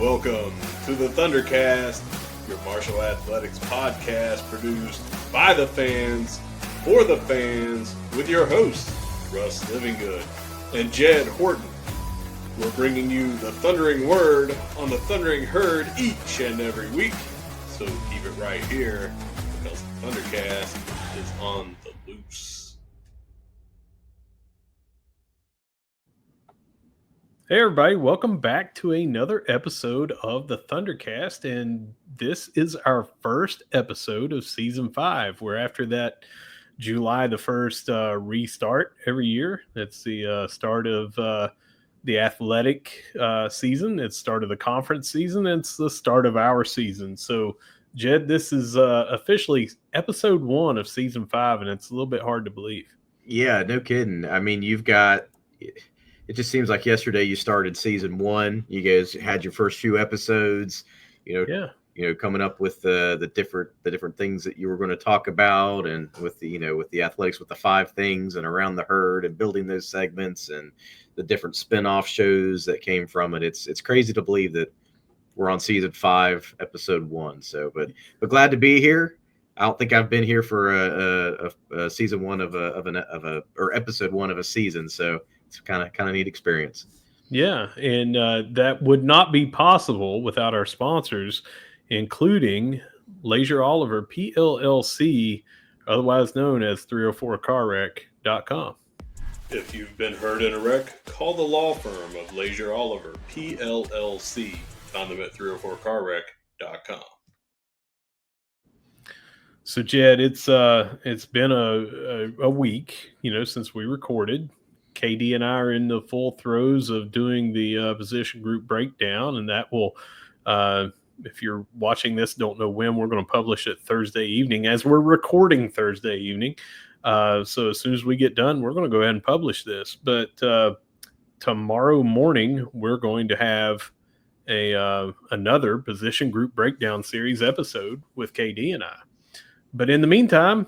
Welcome to the ThunderCast, your martial athletics podcast produced by the fans, for the fans, with your hosts, Russ Livingood and Jed Horton. We're bringing you the thundering word on the thundering herd each and every week, so keep it right here, because the ThunderCast is on the loose. Hey everybody, welcome back to another episode of the ThunderCast, and this is our first episode of Season 5. We're after that July the 1st restart every year. It's the start of the athletic season. It's start of the conference season. It's the start of our season. So, Jed, this is officially episode 1 of Season 5, and it's a little bit hard to believe. Yeah, no kidding. I mean, you've got... It just seems like yesterday you started season 1. You guys had your first few episodes, coming up with the different things that you were going to talk about, and with the athletics, with the 5 things and around the herd, and building those segments and the different spin-off shows that came from it. It's crazy to believe that we're on season 5, episode 1. So, but glad to be here. I don't think I've been here for a season 1 or episode 1 of a season. So it's kind of neat experience. Yeah, and that would not be possible without our sponsors, including Leasure Oliver PLLC, otherwise known as 304carwreck.com. If you've been hurt in a wreck, call the law firm of Leasure Oliver PLLC. Found them at 304carwreck.com. So, Jed, it's been a week, since we recorded. KD and I are in the full throes of doing the position group breakdown, and that will, if you're watching this, don't know when, we're going to publish it Thursday evening, as we're recording Thursday evening. So as soon as we get done, we're going to go ahead and publish this. But tomorrow morning, we're going to have another position group breakdown series episode with KD and I. But in the meantime,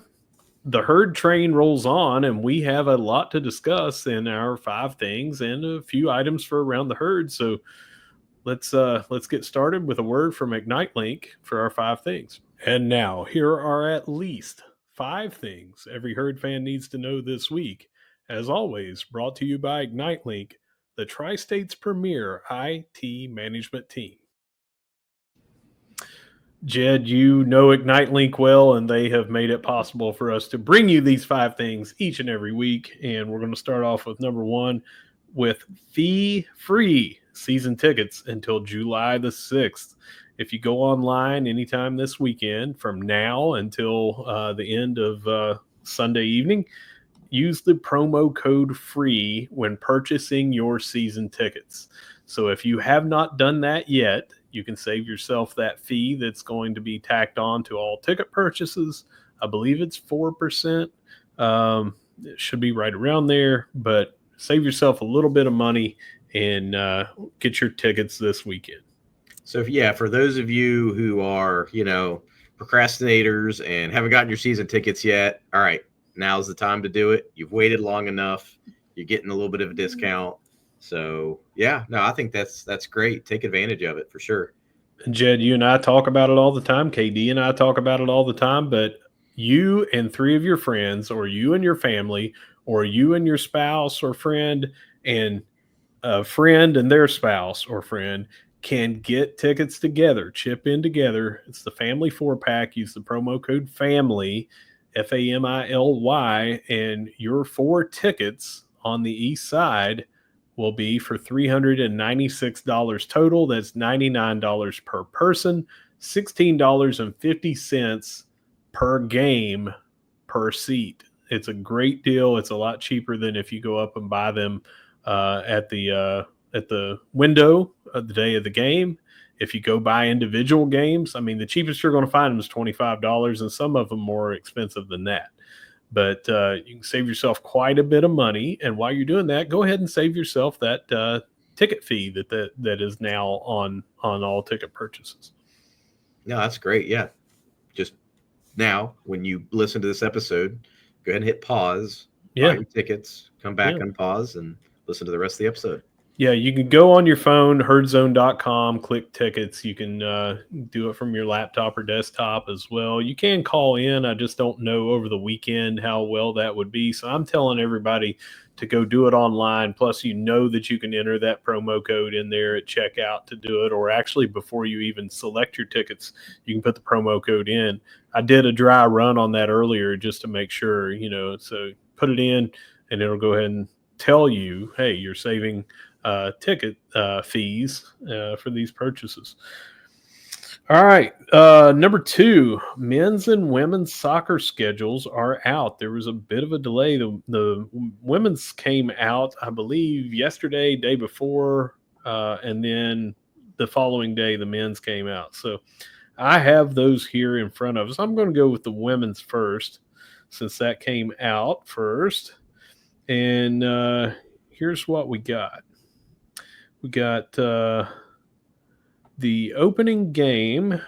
the herd train rolls on, and we have a lot to discuss in our 5 things and a few items for around the herd. So let's get started with a word from ignite.link for our 5 things. And now here are at least 5 things every herd fan needs to know this week. As always, brought to you by ignite.link, the Tri-State's premier IT management team. Jed, you know ignite.link well, and they have made it possible for us to bring you these 5 things each and every week. And we're going to start off with number 1 with fee-free season tickets until July the 6th. If you go online anytime this weekend from now until the end of Sunday evening, use the promo code FREE when purchasing your season tickets. So if you have not done that yet, you can save yourself that fee that's going to be tacked on to all ticket purchases. I believe it's 4%. It should be right around there, but save yourself a little bit of money and get your tickets this weekend. So, for those of you who are, procrastinators and haven't gotten your season tickets yet, all right, now's the time to do it. You've waited long enough. You're getting a little bit of a discount. So, I think that's great. Take advantage of it for sure. And Jed, you and I talk about it all the time. KD and I talk about it all the time. But you and 3 of your friends, or you and your family, or you and your spouse or friend, and a friend and their spouse or friend can get tickets together, chip in together. It's the family 4-pack. Use the promo code FAMILY, FAMILY, and your 4 tickets on the east side will be for $396 total. That's $99 per person, $16.50 per game per seat. It's a great deal. It's a lot cheaper than if you go up and buy them at the window of the day of the game. If you go buy individual games, I mean, the cheapest you're going to find them is $25, and some of them more expensive than that. But you can save yourself quite a bit of money. And while you're doing that, go ahead and save yourself that ticket fee that is now on all ticket purchases. No, that's great. Yeah. Just now, when you listen to this episode, go ahead and hit pause, buy your tickets, come back, unpause, and listen to the rest of the episode. Yeah, you can go on your phone, herdzone.com, click tickets. You can do it from your laptop or desktop as well. You can call in. I just don't know over the weekend how well that would be. So I'm telling everybody to go do it online. Plus, you know that you can enter that promo code in there at checkout to do it. Or actually, before you even select your tickets, you can put the promo code in. I did a dry run on that earlier just to make sure, so put it in and it'll go ahead and tell you, hey, you're saving ticket fees for these purchases. All right. Number 2, men's and women's soccer schedules are out. There was a bit of a delay. The women's came out, I believe, yesterday, day before, and then the following day, the men's came out. So I have those here in front of us. I'm going to go with the women's first, since that came out first. And here's what we got. We got the opening game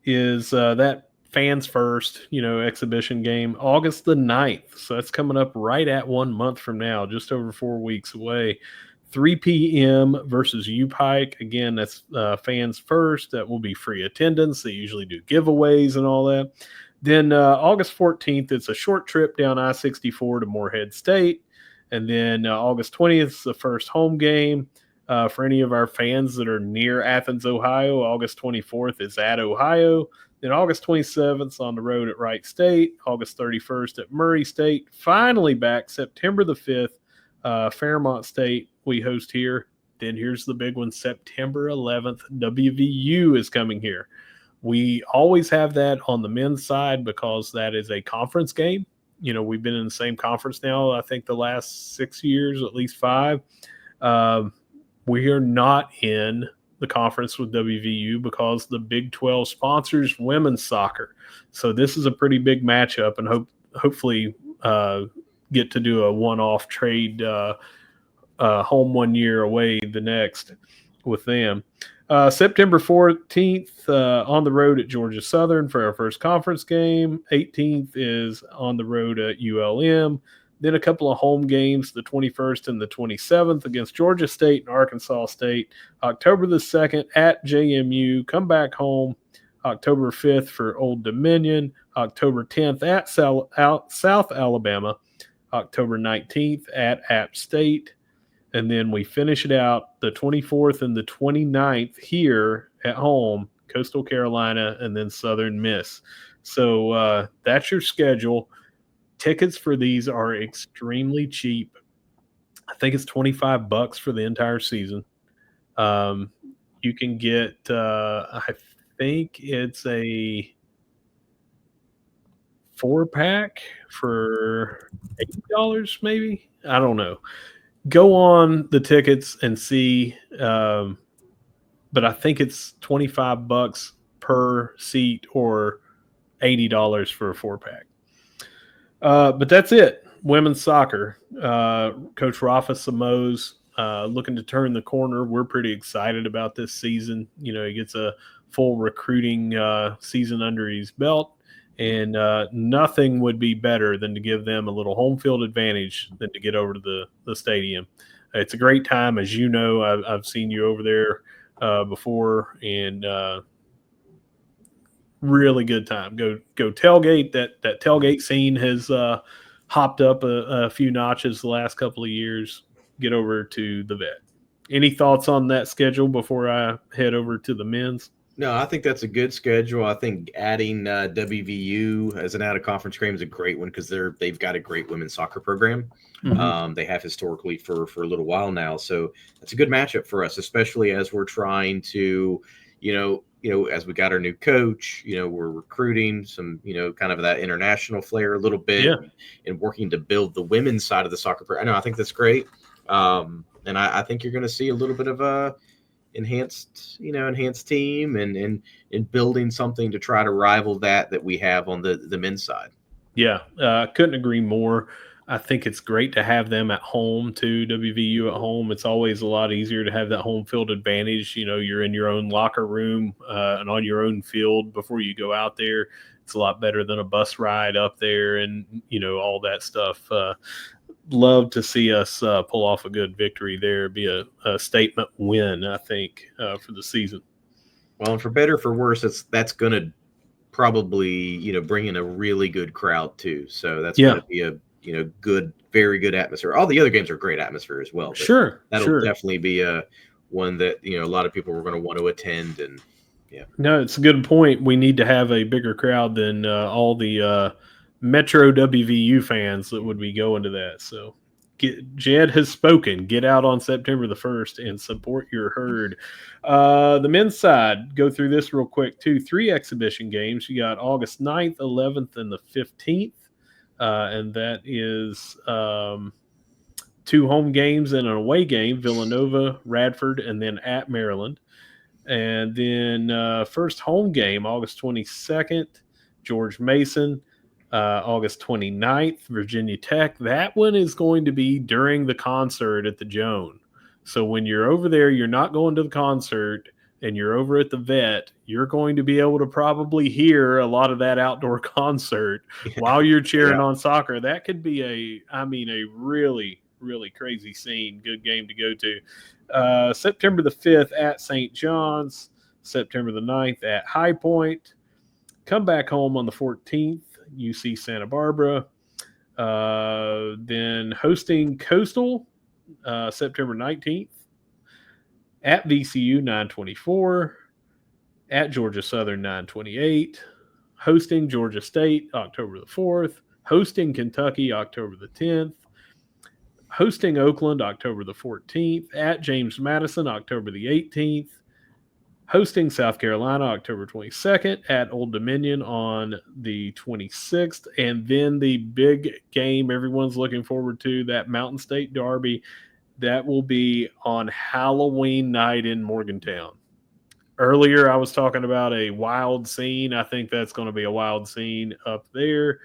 is that fans first, exhibition game, August the 9th. So that's coming up right at 1 month from now, just over 4 weeks away. 3 p.m. versus U-Pike. Again, that's fans first. That will be free attendance. They usually do giveaways and all that. Then August 14th, it's a short trip down I-64 to Morehead State. And then August 20th is the first home game. For any of our fans that are near Athens, Ohio, August 24th is at Ohio. Then August 27th is on the road at Wright State. August 31st at Murray State. Finally back September the 5th, Fairmont State we host here. Then here's the big one, September 11th, WVU is coming here. We always have that on the men's side because that is a conference game. We've been in the same conference now, I think the last 6 years, at least 5. We are not in the conference with WVU because the Big 12 sponsors women's soccer. So this is a pretty big matchup, and hopefully get to do a one-off trade, home 1 year, away the next with them. September 14th, on the road at Georgia Southern for our first conference game. 18th is on the road at ULM. Then a couple of home games, the 21st and the 27th against Georgia State and Arkansas State. October the 2nd at JMU. Come back home October 5th for Old Dominion. October 10th at South Alabama. October 19th at App State. And then we finish it out the 24th and the 29th here at home, Coastal Carolina, and then Southern Miss. So that's your schedule. Tickets for these are extremely cheap. I think it's $25 for the entire season. You can get, I think it's a 4-pack for $80, maybe. I don't know. Go on the tickets and see, but I think it's $25 per seat or $80 for a 4-pack. But that's it. Women's soccer. Coach Rafa Samos looking to turn the corner. We're pretty excited about this season. He gets a full recruiting season under his belt. And nothing would be better than to give them a little home field advantage than to get over to the stadium. It's a great time. As you know, I've seen you over there before, and really good time. Go tailgate. That tailgate scene has hopped up a few notches the last couple of years. Get over to the vet. Any thoughts on that schedule before I head over to the men's? No, I think that's a good schedule. I think adding WVU as an out-of-conference game is a great one because they've got a great women's soccer program. Mm-hmm. They have historically for a little while now, so it's a good matchup for us, especially as we're trying to, as we got our new coach, we're recruiting some, kind of that international flair a little bit, and working to build the women's side of the soccer program. I think that's great, and I think you're going to see a little bit of a enhanced team and building something to try to rival that we have on the men's side. Yeah, couldn't agree more. I think it's great to have them at home too. WVU at home. It's always a lot easier to have that home field advantage. You're in your own locker room and on your own field before you go out there. It's a lot better than a bus ride up there and all that stuff. love to see us pull off a good victory there. Be a statement win, I think, for the season. Well, and for better or for worse, that's going to probably bring in a really good crowd too. So that's going to be a good, very good atmosphere. All the other games are great atmosphere as well. But sure, that'll definitely be a one that a lot of people are going to want to attend. And no, it's a good point. We need to have a bigger crowd than all the Metro WVU fans that would be going to that. So Jed has spoken. Get out on September the 1st and support your herd. The men's side, go through this real quick too. 3 exhibition games. You got August 9th, 11th, and the 15th. And that is 2 home games and an away game, Villanova, Radford, and then at Maryland. And then first home game, August 22nd, George Mason. August 29th, Virginia Tech. That one is going to be during the concert at the Joan. So when you're over there, you're not going to the concert and you're over at the vet, you're going to be able to probably hear a lot of that outdoor concert while you're cheering on soccer. That could be a really, really crazy scene. Good game to go to. September the 5th at St. John's. September the 9th at High Point. Come back home on the 14th. UC Santa Barbara. Then hosting Coastal September 19th. At VCU 924. At Georgia Southern 928. Hosting Georgia State October the 4th. Hosting Kentucky October the 10th. Hosting Oakland October the 14th. At James Madison October the 18th. Hosting South Carolina October 22nd, at Old Dominion on the 26th, and then the big game everyone's looking forward to, that Mountain State Derby, that will be on Halloween night in Morgantown. Earlier, I was talking about a wild scene. I think that's going to be a wild scene up there.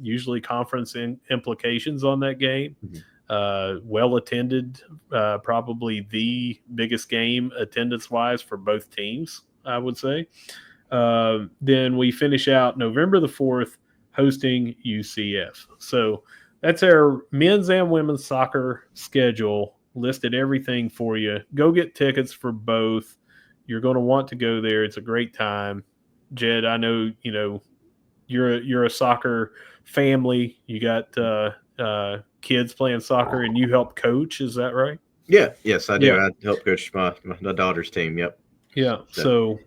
Usually conference implications on that game. Mm-hmm. Well attended, probably the biggest game attendance-wise for both teams, I would say. Then we finish out November the 4th hosting UCF. So that's our men's and women's soccer schedule, listed everything for you. Go get tickets for both. You're going to want to go there. It's a great time. Jed, I know, you're a soccer family. You got kids playing soccer and you help coach. Is that right? Yeah. Yes, I do. Yeah. I help coach my daughter's team. Yep. Yeah. So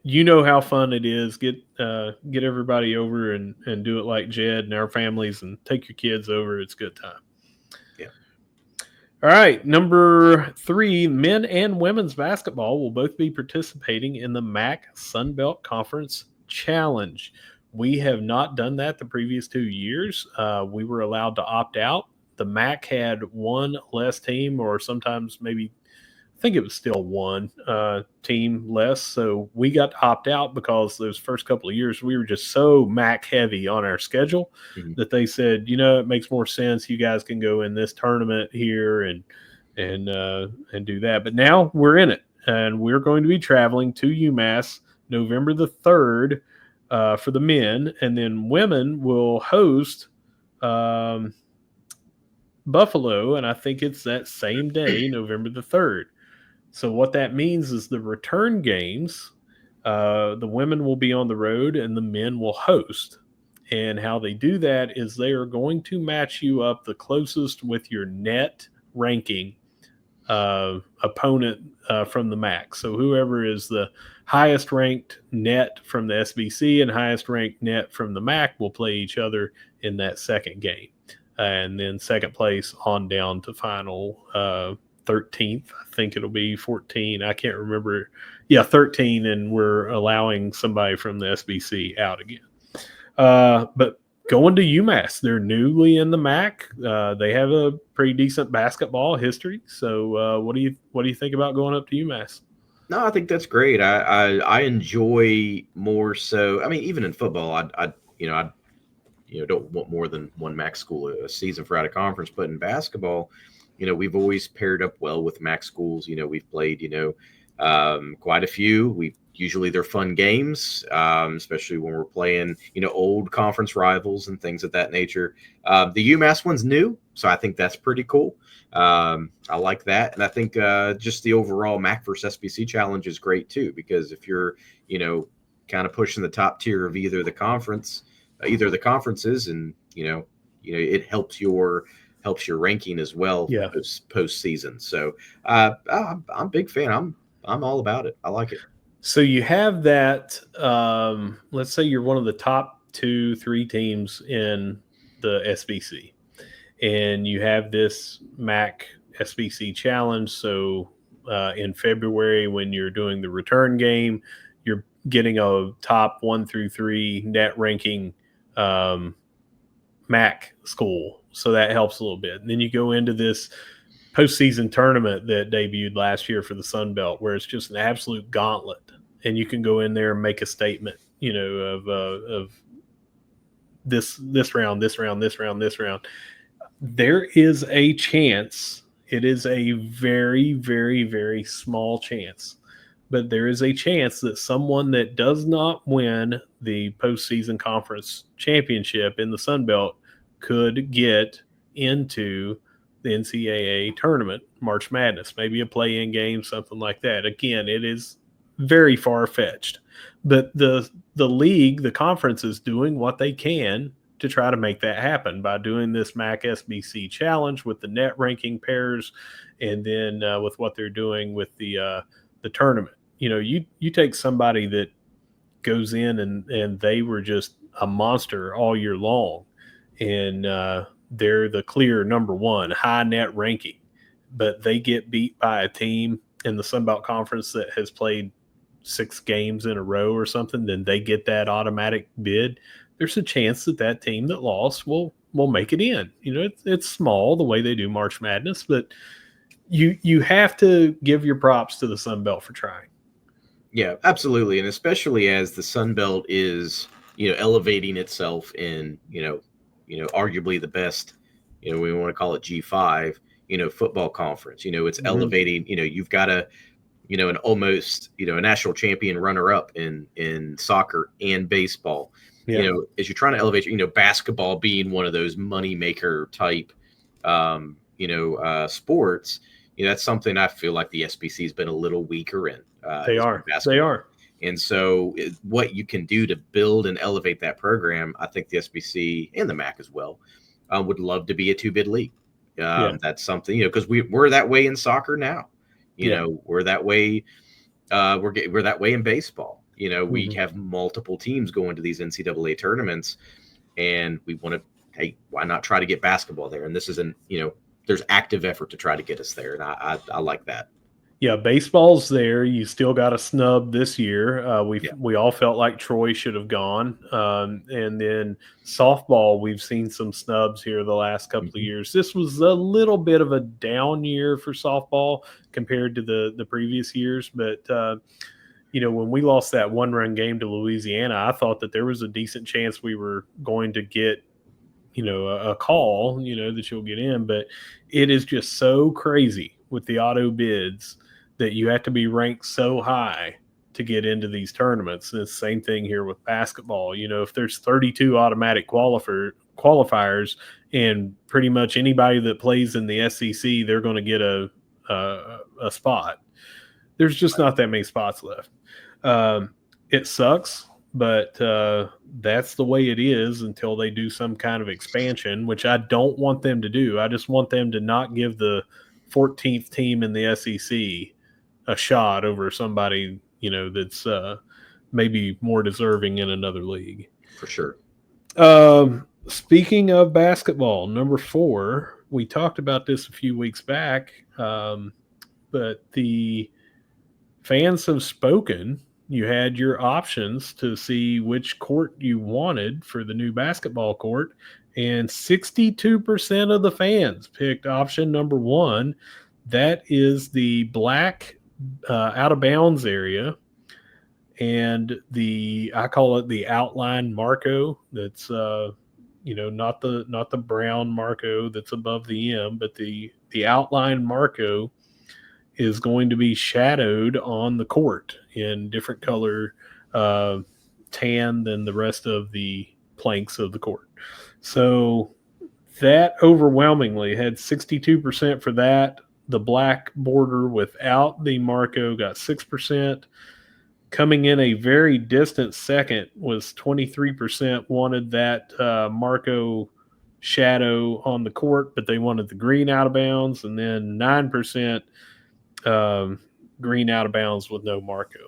you know how fun it is. Get everybody over and do it like Jed and our families, and take your kids over. It's a good time. Yeah. All right. Number 3, men and women's basketball will both be participating in the MAC Sunbelt Conference Challenge. We have not done that the previous 2 years. We were allowed to opt out. The MAC had one less team, or sometimes maybe, I think it was still one team less. So we got to opt out because those first couple of years we were just so MAC heavy on our schedule that they said, it makes more sense. You guys can go in this tournament here and do that. But now we're in it, and we're going to be traveling to UMass November the 3rd. For the men, and then women will host Buffalo, and I think it's that same day, November the 3rd. So what that means is the return games, the women will be on the road and the men will host. And how they do that is they are going to match you up the closest with your net ranking opponent from the MAC. So whoever is the highest ranked net from the SBC and highest ranked net from the MAC will play each other in that second game. And then second place on down to final 13th. I think it'll be 14. I can't remember. Yeah, 13, and we're allowing somebody from the SBC out again. But going to UMass, they're newly in the MAC. They have a pretty decent basketball history. So what do you think about going up to UMass? No, I think that's great. I enjoy more so. I mean, even in football, I don't want more than one MAC school a season for out of conference. But in basketball, we've always paired up well with MAC schools. We've played Quite a few. Usually they're fun games, especially when we're playing, old conference rivals and things of that nature. The UMass one's new, so I think that's pretty cool. I like that, and I think just the overall MAC versus SBC challenge is great too, because if you're, kind of pushing the top tier of either the conferences, and it helps your ranking as well. Yeah. Postseason. So I'm a big fan. I'm all about it. I like it. So you have that. Let's say you're one of the top 2-3 teams in the SBC, and you have this MAC SBC challenge. So in February, when you're doing the return game, you're getting a top 1 through 3 net ranking MAC school. So that helps a little bit. And then you go into this postseason tournament that debuted last year for the Sun Belt, where it's just an absolute gauntlet, and you can go in there and make a statement, of this round, this round, this round, this round. There is a chance. It is a very, very, very small chance, but there is a chance that someone that does not win the postseason conference championship in the Sun Belt could get into the NCAA tournament, March Madness, maybe a play-in game, something like that. Again, it is very far-fetched, but the league, the conference, is doing what they can to try to make that happen by doing this MAC SBC challenge with the net ranking pairs, and then with what they're doing with the tournament. You take somebody that goes in and they were just a monster all year long, and they're the clear number one, high net ranking, but they get beat by a team in the Sun Belt Conference that has played 6 games in a row or something, then they get that automatic bid. There's a chance that team that lost will make it in. It's small the way they do March Madness, but you have to give your props to the Sun Belt for trying. Yeah, absolutely, and especially as the Sun Belt is, elevating itself in, arguably the best, we want to call it G5, football conference. It's elevating. You've got an almost, a national champion runner-up in soccer and baseball. Yeah. As you're trying to elevate, basketball being one of those moneymaker type, sports. That's something I feel like the SBC has been a little weaker in. They are. And so what you can do to build and elevate that program, I think the SBC and the MAC as well would love to be a 2-bid league. That's something, because we're that way in soccer now. We're that way. We're that way in baseball. We have multiple teams going to these NCAA tournaments, and we want to, hey, why not try to get basketball there? And this is there's active effort to try to get us there. And I like that. Yeah, baseball's there. You still got a snub this year. We all felt like Troy should have gone. And then softball, we've seen some snubs here the last couple of years. This was a little bit of a down year for softball compared to the previous years. But, when we lost that 1-run game to Louisiana, I thought that there was a decent chance we were going to get, a call, that you'll get in. But it is just so crazy with the auto bids that you have to be ranked so high to get into these tournaments. And it's the same thing here with basketball. If there's 32 automatic qualifiers and pretty much anybody that plays in the SEC, they're going to get a spot. There's just not that many spots left. It sucks, but that's the way it is until they do some kind of expansion, which I don't want them to do. I just want them to not give the 14th team in the SEC a shot over somebody, that's maybe more deserving in another league. For sure. Speaking of basketball, number 4, we talked about this a few weeks back, but the fans have spoken. You had your options to see which court you wanted for the new basketball court, and 62% of the fans picked option number 1. That is the black out of bounds area, and I call it the outline Marco. That's not the brown Marco that's above the M, but the outline Marco is going to be shadowed on the court in different color tan than the rest of the planks of the court. So that overwhelmingly had 62% for that. The black border without the Marco got 6%. Coming in a very distant second was 23% wanted that Marco shadow on the court, but they wanted the green out of bounds, and then 9% green out of bounds with no Marco.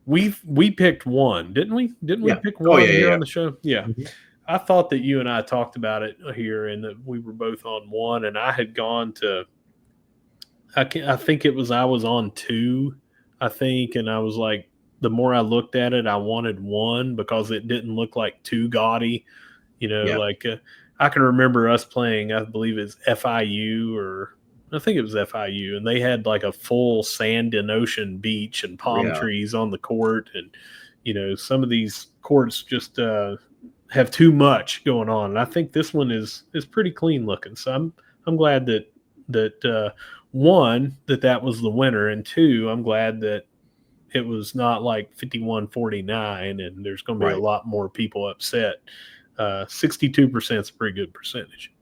We picked one, didn't we? Didn't we pick one here on the show? Yeah. Mm-hmm. I thought that you and I talked about it here, and that we were both on one, and I had gone to. I think it was I was on two, I think, and I was like, the more I looked at it, I wanted one because it didn't look like too gaudy, Like I can remember us playing. I believe it's FIU, or I think it was FIU, and they had like a full sand and ocean beach and palm trees on the court, and some of these courts just have too much going on. And I think this one is pretty clean looking. So I'm glad that one, that was the winner, and two, I'm glad that it was not like 51-49 and there's going to be a lot more people upset. 62% is a pretty good percentage.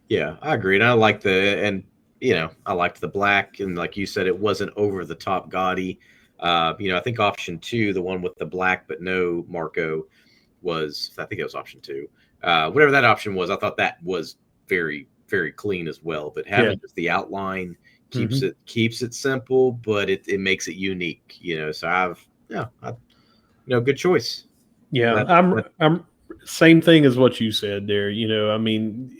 Yeah, I agree. And I like I liked the black, and like you said, it wasn't over the top gaudy. I think option 2, the one with the black but no Marco, I think it was option 2. Whatever that option was, I thought that was very, very clean as well. But having just the outline keeps it simple, but it makes it unique. So good choice. Yeah, I'm same thing as what you said there. I mean,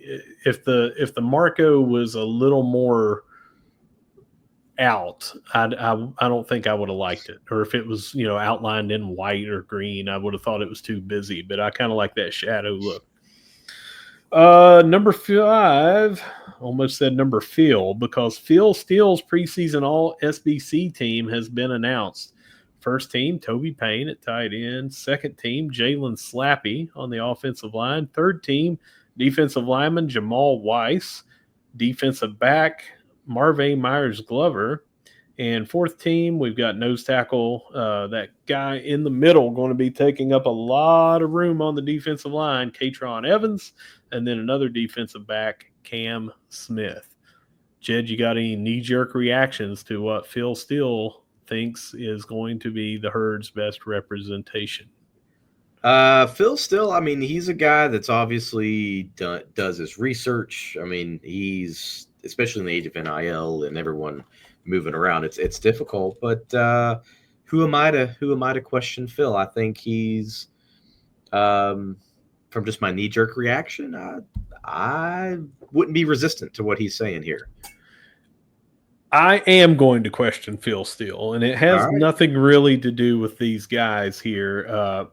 if the Marco was a little more out, I don't think I would have liked it. Or if it was outlined in white or green, I would have thought it was too busy. But I kind of like that shadow look. Number 5, almost said number Phil, because Phil Steele's preseason all SBC team has been announced. First team, Toby Payne at tight end. Second team, Jalen Slappy on the offensive line. Third team, defensive lineman Jamal Weiss. Defensive back, Marvay Myers-Glover. And fourth team, we've got nose tackle, that guy in the middle going to be taking up a lot of room on the defensive line, Katron Evans, and then another defensive back, Cam Smith. Jed, you got any knee-jerk reactions to what Phil Steele thinks is going to be the Herd's best representation? Phil Steele, I mean, he's a guy that's obviously does his research. I mean, he's, especially in the age of NIL and everyone moving around, it's difficult. But who am I to question Phil? I think he's from just my knee-jerk reaction, I wouldn't be resistant to what he's saying here. I am going to question Phil Steele, and it has nothing really to do with these guys here.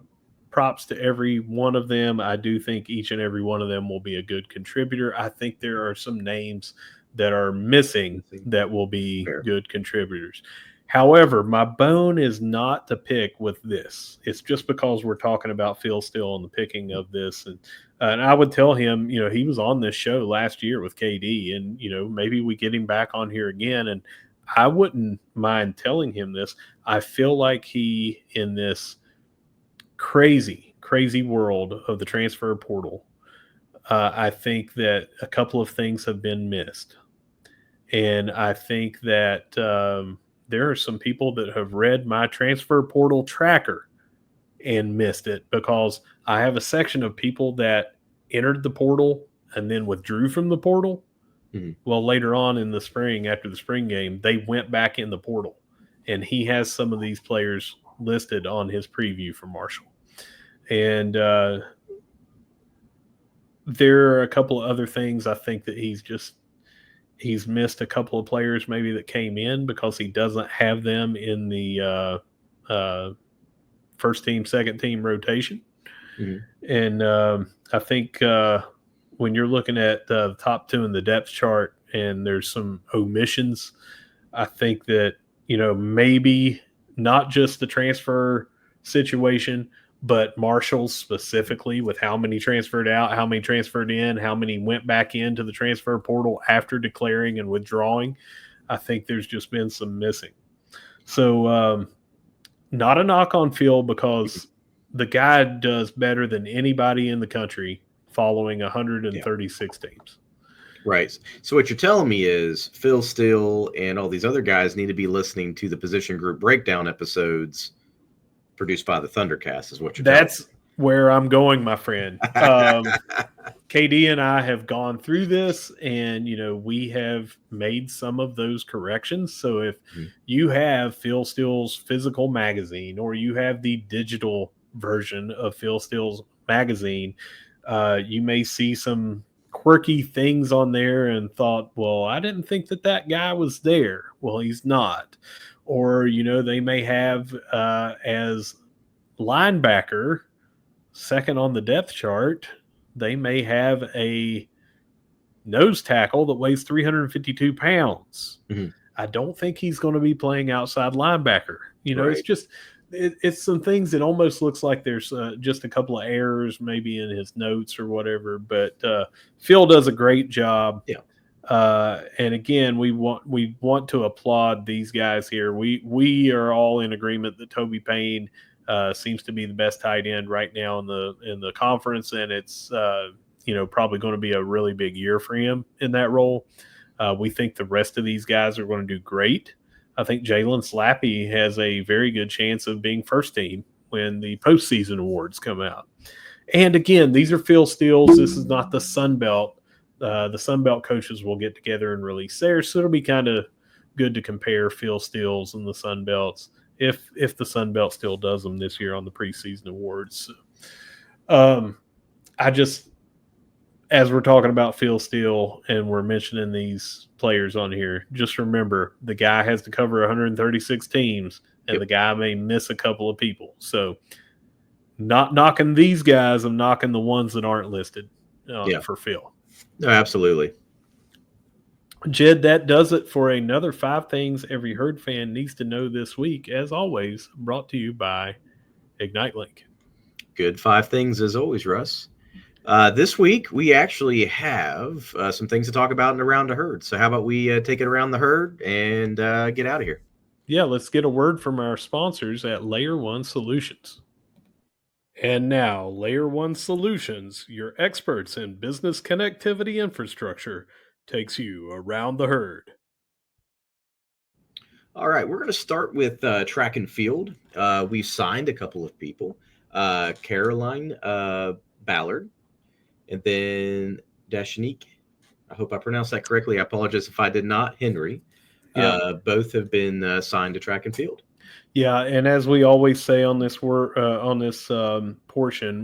Props to every one of them. I do think each and every one of them will be a good contributor. I think there are some names that are missing that will be good contributors. However, my bone is not to pick with this. It's just because we're talking about Phil Steele and the picking of this. And I would tell him, he was on this show last year with KD, and, maybe we get him back on here again. And I wouldn't mind telling him this. I feel like he, in this crazy, crazy world of the transfer portal, I think that a couple of things have been missed. And I think that there are some people that have read my transfer portal tracker and missed it, because I have a section of people that entered the portal and then withdrew from the portal. Mm-hmm. Well, later on in the spring, after the spring game, they went back in the portal, and he has some of these players listed on his preview for Marshall. And there are a couple of other things I think that he's missed a couple of players maybe that came in because he doesn't have them in the first team, second team rotation. Mm-hmm. And I think when you're looking at the top 2 in the depth chart and there's some omissions, I think that, maybe not just the transfer situation, but Marshall specifically, with how many transferred out, how many transferred in, how many went back into the transfer portal after declaring and withdrawing. I think there's just been some missing. So not a knock on Phil, because the guy does better than anybody in the country following 136 teams. Right. So what you're telling me is Phil Steele and all these other guys need to be listening to the position group breakdown episodes produced by the ThunderCast is what you're telling me. That's where I'm going, my friend. KD and I have gone through this, and we have made some of those corrections. So if you have Phil Steele's physical magazine, or you have the digital version of Phil Steele's magazine, you may see some quirky things on there and thought, well, I didn't think that guy was there. Well, he's not. Or they may have as linebacker second on the depth chart, they may have a nose tackle that weighs 352 pounds. I don't think he's going to be playing outside linebacker. Right. It's just it's some things that almost looks like there's just a couple of errors maybe in his notes or whatever. But Phil does a great job. Yeah. And again, we want to applaud these guys here. We are all in agreement that Toby Payne seems to be the best tight end right now in the conference, and it's probably going to be a really big year for him in that role. We think the rest of these guys are going to do great. I think Jalen Slappy has a very good chance of being first team when the postseason awards come out. And again, these are Phil Steele's. This is not the Sun Belt. The Sun Belt coaches will get together and release theirs, so it'll be kind of good to compare Phil Steele's and the Sun Belts if the Sun Belt still does them this year on the preseason awards. So, I just, as we're talking about Phil Steele and we're mentioning these players on here, just remember the guy has to cover 136 teams, and the guy may miss a couple of people. So not knocking these guys, I'm knocking the ones that aren't listed for Phil. No, absolutely. Jed, that does it for another 5 things every Herd fan needs to know this week. As always, brought to you by ignite.link. Good 5 things as always, Russ. This week, we actually have some things to talk about in Around the Herd. So how about we take it around the herd and get out of here? Yeah, let's get a word from our sponsors at Layer 1 Solutions. And now, Layer 1 Solutions, your experts in business connectivity infrastructure, takes you around the herd. All right, we're going to start with track and field. We've signed a couple of people. Caroline Ballard, and then Dashanique. I hope I pronounced that correctly. I apologize if I did not. Henry. Both have been signed to track and field. Yeah, and as we always say on this portion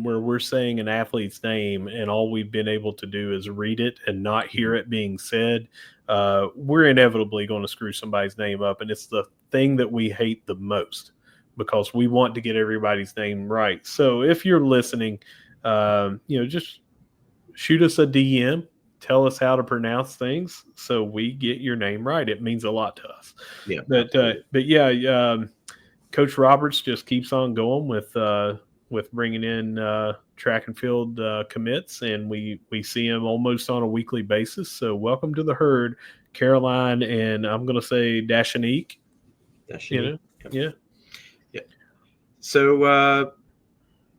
where we're saying an athlete's name and all we've been able to do is read it and not hear it being said, we're inevitably going to screw somebody's name up, and it's the thing that we hate the most because we want to get everybody's name right. So if you're listening, just shoot us a DM. Tell us how to pronounce things so we get your name right. It means a lot to us. Yeah, but yeah. Coach Roberts just keeps on going with bringing in track and field commits, and we see him almost on a weekly basis. So welcome to the herd, Caroline, and I'm going to say Dashanique. Dashanique. Yeah. So,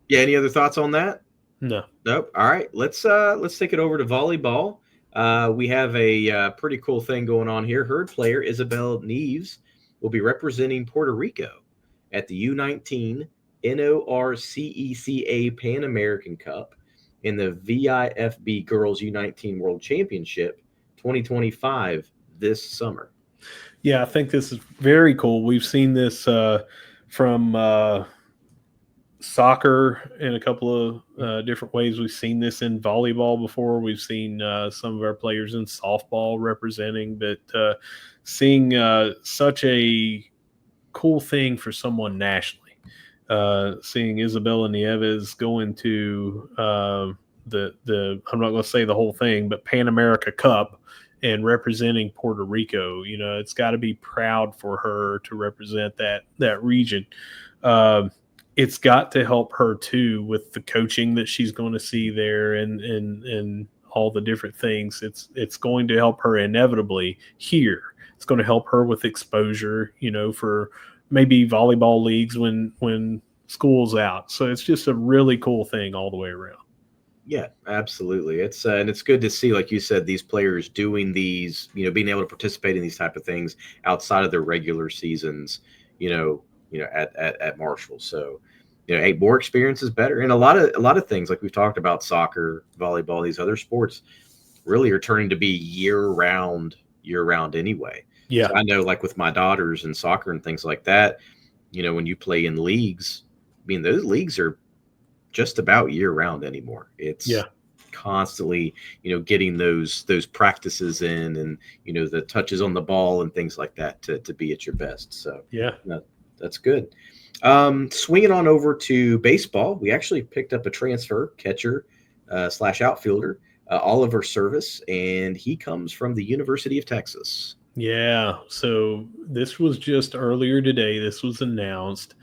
any other thoughts on that? No. Nope. All right, let's take it over to volleyball. We have a pretty cool thing going on here. Herd player Isabel Neves will be representing Puerto Rico at the U19 NORCECA Pan American Cup in the VIFB Girls U19 World Championship 2025 this summer. Yeah, I think this is very cool. We've seen this from soccer in a couple of different ways. We've seen this in volleyball before. We've seen some of our players in softball representing, but seeing such a cool thing for someone nationally, seeing Isabella Nieves going to the I'm not going to say the whole thing, but Pan America Cup and representing Puerto Rico. It's got to be proud for her to represent that region. It's got to help her too with the coaching that she's going to see there and all the different things. It's going to help her inevitably here. It's going to help her with exposure, for maybe volleyball leagues when school's out. So it's just a really cool thing all the way around. Yeah, absolutely. It's and it's good to see, like you said, these players doing these, being able to participate in these type of things outside of their regular seasons, at Marshall. So, hey, more experience is better. And a lot of things, like we've talked about, soccer, volleyball, these other sports really are turning to be year round anyway. Yeah. So I know, like with my daughters and soccer and things like that, when you play in leagues, I mean, those leagues are just about year round anymore. It's constantly, getting those practices in, and, the touches on the ball and things like that to be at your best. So that's good. Swinging on over to baseball, we actually picked up a transfer catcher / outfielder, Oliver Service, and he comes from the University of Texas. Yeah. So this was just earlier today. This was announced.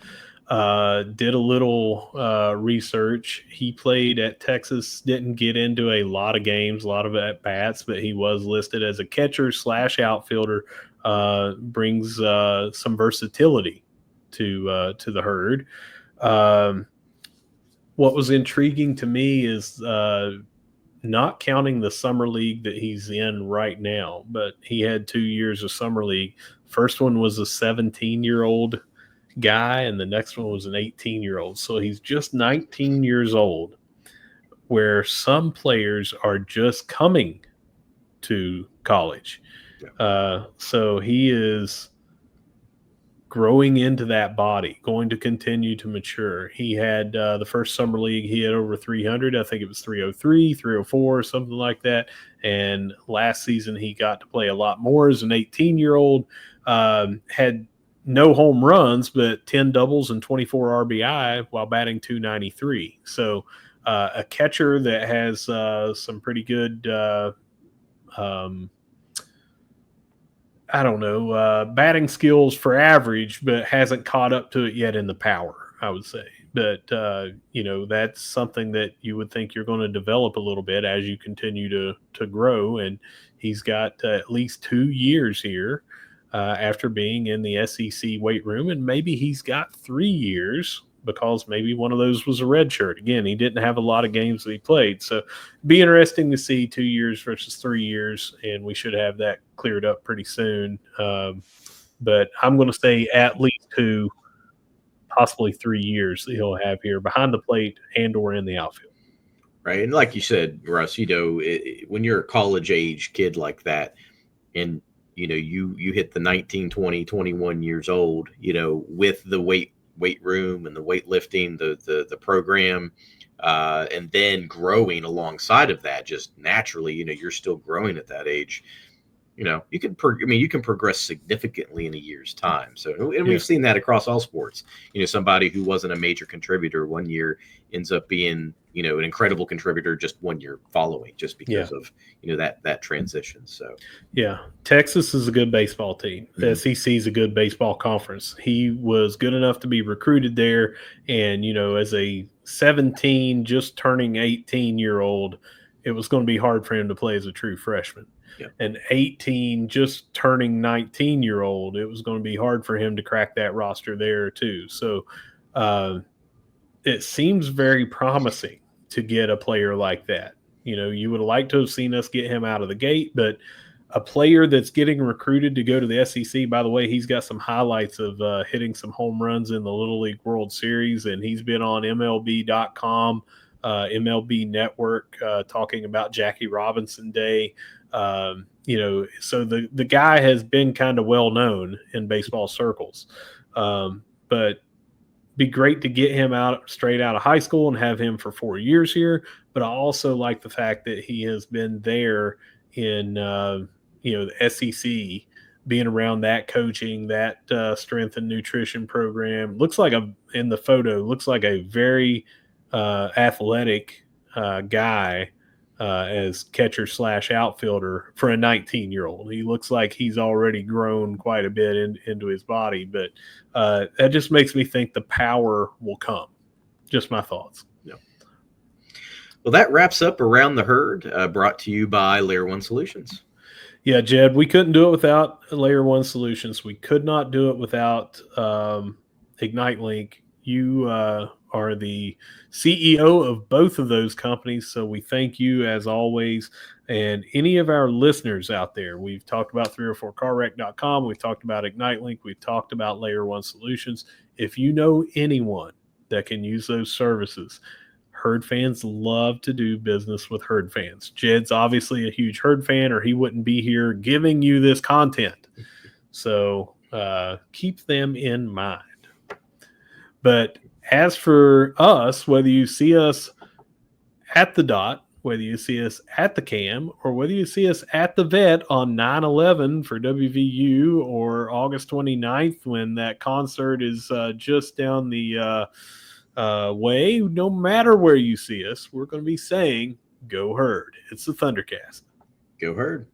Did a little research. He played at Texas, didn't get into a lot of games, a lot of at-bats, but he was listed as a catcher / outfielder. Brings some versatility to the herd. What was intriguing to me is not counting the summer league that he's in right now, but he had 2 years of summer league. First one was a 17-year-old guy, and the next one was an 18-year-old. So he's just 19 years old, where some players are just coming to college. So he is growing into that body, going to continue to mature. He had the first summer league, he had over 300. I think it was 303, 304, something like that. And last season he got to play a lot more as an 18-year-old. Had no home runs, but 10 doubles and 24 RBI while batting .293. So a catcher that has some pretty good, batting skills for average, but hasn't caught up to it yet in the power, I would say. But, that's something that you would think you're going to develop a little bit as you continue to grow. And he's got at least 2 years here. After being in the SEC weight room, and maybe he's got 3 years because maybe one of those was a red shirt. Again, he didn't have a lot of games that he played. So it'd be interesting to see 2 years versus 3 years, and we should have that cleared up pretty soon. But I'm going to say at least 2, possibly 3 years that he'll have here behind the plate and or in the outfield. Right. And like you said, Russ, when you're a college age kid like that, and you hit the 19, 20, 21 years old, with the weight room and the weightlifting, the program, and then growing alongside of that, just naturally, you're still growing at that age. You can progress significantly in a year's time. So, and we've seen that across all sports. Somebody who wasn't a major contributor one year ends up being, an incredible contributor just 1 year following, just because of, that transition. So, Texas is a good baseball team. The SEC is a good baseball conference. He was good enough to be recruited there. And, as a 17, just turning 18-year-old, it was going to be hard for him to play as a true freshman. An 18, just turning 19-year-old, it was going to be hard for him to crack that roster there too. So it seems very promising to get a player like that. You would have liked to have seen us get him out of the gate, but a player that's getting recruited to go to the SEC, by the way, he's got some highlights of hitting some home runs in the Little League World Series, and he's been on MLB.com, MLB Network, talking about Jackie Robinson Day. So the guy has been kind of well known in baseball circles, but be great to get him straight out of high school and have him for 4 years here. But I also like the fact that he has been there in the SEC, being around that coaching, that strength and nutrition program. Looks like in the photo looks like a very athletic guy. As catcher / outfielder for a 19-year-old. He looks like he's already grown quite a bit into his body, but that just makes me think the power will come. Just my thoughts. Yeah. Well, that wraps up Around the Herd, brought to you by Layer One Solutions. Yeah, Jed, we couldn't do it without Layer 1 Solutions. We could not do it without ignite.link. You are the CEO of both of those companies, so we thank you as always. And any of our listeners out there, we've talked about 304carwreck.com, we've talked about ignite.link, we've talked about Layer 1 Solutions. If you know anyone that can use those services, herd fans love to do business with herd fans. Jed's obviously a huge herd fan, or he wouldn't be here giving you this content. So keep them in mind. But as for us, whether you see us at the dot, whether you see us at the cam, or whether you see us at the vet on 9/11 for WVU, or August 29th when that concert is just down the way, no matter where you see us, we're going to be saying, go herd. It's the ThunderCast. Go herd.